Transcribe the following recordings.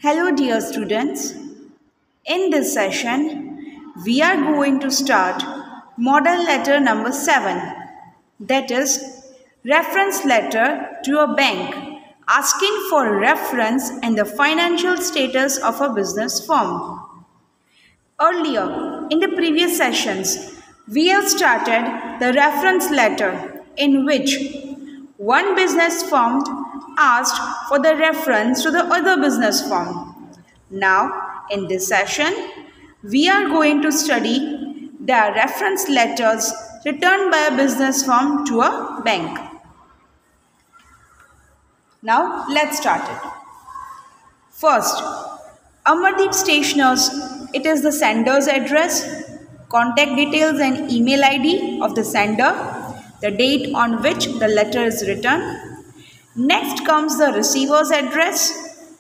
Hello, dear students. In this session, we are going to start model letter number 7, that is, reference letter to a bank asking for reference and the financial status of a business firm. Earlier, in the previous sessions, we have started the reference letter in which one business firm asked for the reference to the other business firm. Now, in this session, we are going to study the reference letters returned by a business firm to a bank. Now, let's start it. First, Amardeep Stationers, it is the sender's address, contact details and email ID of the sender, the date on which the letter is written. Next comes the receiver's address,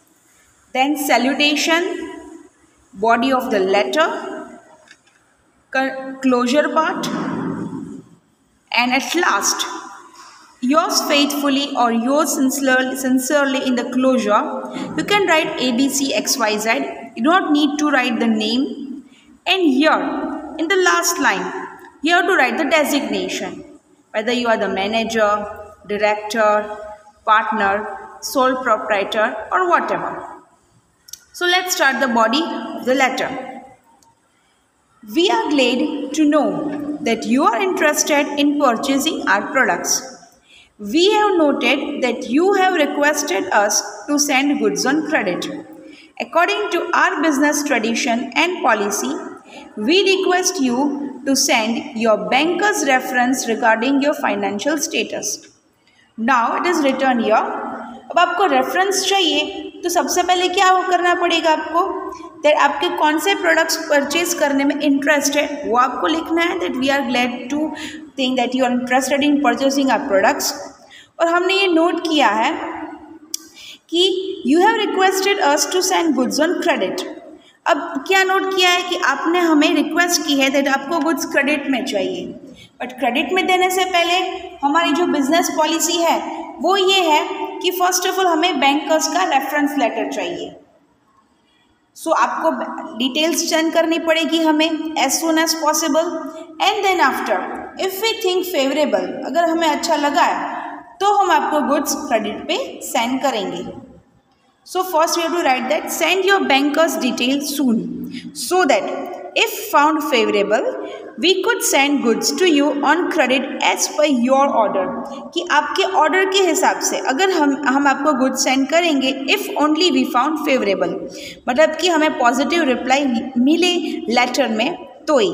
then salutation, body of the letter, closure part, and at last, yours faithfully or yours sincerely in the closure. You can write ABC XYZ. You don't need to write the name. And here, in the last line, you have to write the designation. Whether you are the manager, director, partner, sole proprietor or whatever. So let's start the body of the letter. We are glad to know that you are interested in purchasing our products. We have noted that you have requested us to send goods on credit. According to our business tradition and policy, we request you to send your banker's reference regarding your financial status. Now it is written here. अब आपको reference चाहिए तो सबसे पहले क्या करना पड़ेगा आपको दैट आपके कौन से प्रोडक्ट्स परचेज करने में इंटरेस्ट है वो आपको लिखना है that we are glad to think that you are interested in purchasing our products. और हमने ये नोट किया है कि you have requested us to send goods on credit. अब क्या नोट किया है कि आपने हमें रिक्वेस्ट की है दैट आपको गुड्स क्रेडिट में चाहिए, बट क्रेडिट में देने से पहले हमारी जो बिजनेस पॉलिसी है वो ये है कि फर्स्ट ऑफ ऑल हमें बैंकर्स का रेफरेंस लेटर चाहिए। सो आपको डिटेल्स सेंड करनी पड़ेगी हमें as soon as possible and then after if we think favourable, अगर हमें अच्छा लगा है तो हम आपको गुड्स क्रेडिट पे सेंड करेंगे। So first you have to write that send your bankers detail soon so that if found favorable we could send goods to you on credit as per your order। कि आपके order के हिसाब से अगर हम आपको goods send करेंगे if only we found favorable, मतलब कि हमें पॉजिटिव रिप्लाई मिले लेटर में तो ही।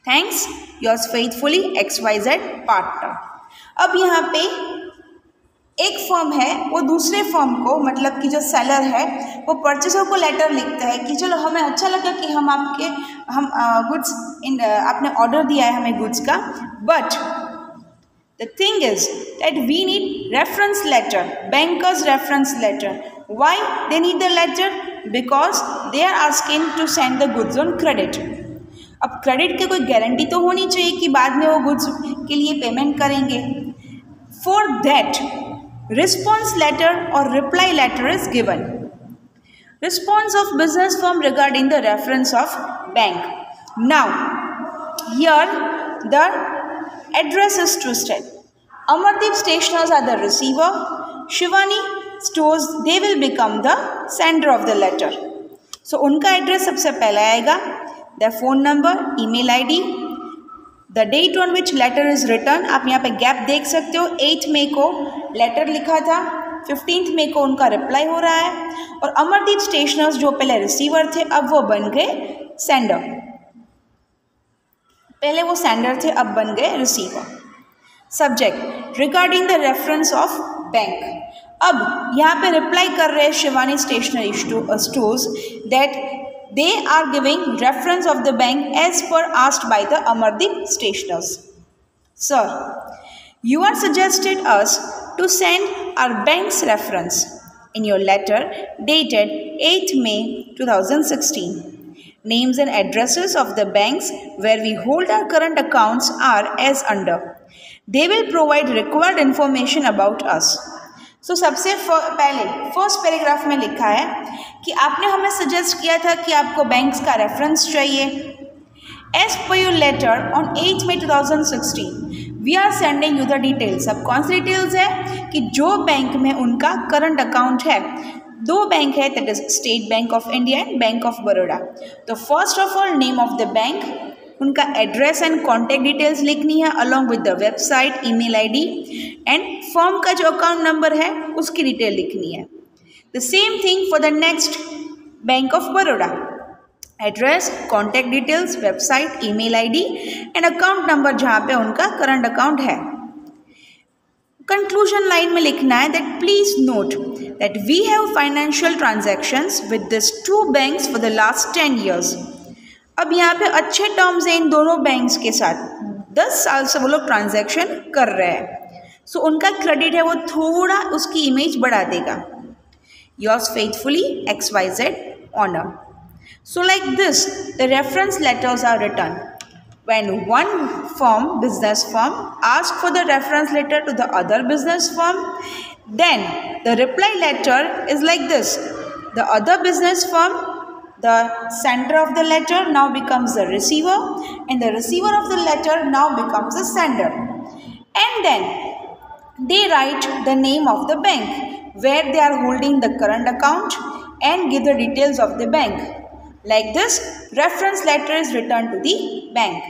Thanks yours faithfully XYZ partner. अब यहाँ पे एक फर्म है वो दूसरे फर्म को, मतलब कि जो सेलर है वो परचेसर को लेटर लिखता है कि चलो हमें अच्छा लगा कि हम गुड्स आपने ऑर्डर दिया है हमें गुड्स का, but the thing is that we need reference letter, bankers reference letter. Why they need the letter? Because they are asking to send the goods on credit. अब क्रेडिट की कोई guarantee तो होनी चाहिए कि बाद में वो गुड्स के लिए पेमेंट करेंगे। For that response letter or reply letter is given. Response of business firm regarding the reference of bank. Now, here the address is twisted. Amardeep Stationers are the receiver. Shivani Stores, they will become the sender of the letter. So, उनका address सबसे पहले आएगा, their phone number, email ID, the date on which letter is return. आप यहाँ पे gap देख सकते हो, 8 मई को लेटर लिखा था, 15 मई को उनका रिप्लाई हो रहा है। और अमरदीप स्टेशनर्स जो पहले रिसीवर थे अब वो बन गए सेंडर, पहले वो सेंडर थे अब बन गए receiver. Subject regarding the reference of bank. अब यहाँ पे रिप्लाई कर रहे हैं Shivani stationery stores that they are giving reference of the bank as per asked by the Amardeep Stationers. Sir, you are suggested us to send our bank's reference in your letter dated 8th May 2016. Names and addresses of the banks where we hold our current accounts are as under. They will provide required information about us. सो सबसे पहले first paragraph में लिखा है कि आपने हमें suggest किया था कि आपको बैंक्स का रेफरेंस चाहिए. As per your letter on 8 May 2016 we are sending you the details. अब कौन सी डिटेल्स है कि जो बैंक में उनका करंट अकाउंट है. दो बैंक है, that is State Bank of India and Bank of Baroda. तो first of all name of the bank, उनका एड्रेस एंड कॉन्टैक्ट डिटेल्स लिखनी है along with the website, email ID and firm का जो account number है उसकी detail लिखनी है. The same thing for the next bank of Baroda. Address, contact details, website, email ID and account number जहाँ पे उनका करंट अकाउंट है. कंक्लूजन लाइन में लिखना है that please note that we have financial transactions with this two banks for the last 10 years. अब यहाँ पे अच्छे टर्म्स हैं इन दोनों बैंक्स के साथ. 10 साल से वो लोग ट्रांजैक्शन कर रहे हैं. सो उनका क्रेडिट है वो थोड़ा उसकी इमेज बढ़ा देगा. Yours faithfully XYZ owner. So like this, the reference letters are written. When one firm, business firm, asks for the reference letter to the other business firm, then the reply letter is like this. The other business firm, the sender of the letter now becomes the receiver, and the receiver of the letter now becomes the sender. And then they write the name of the bank where they are holding the current account and give the details of the bank. Like this, reference letter is returned to the bank.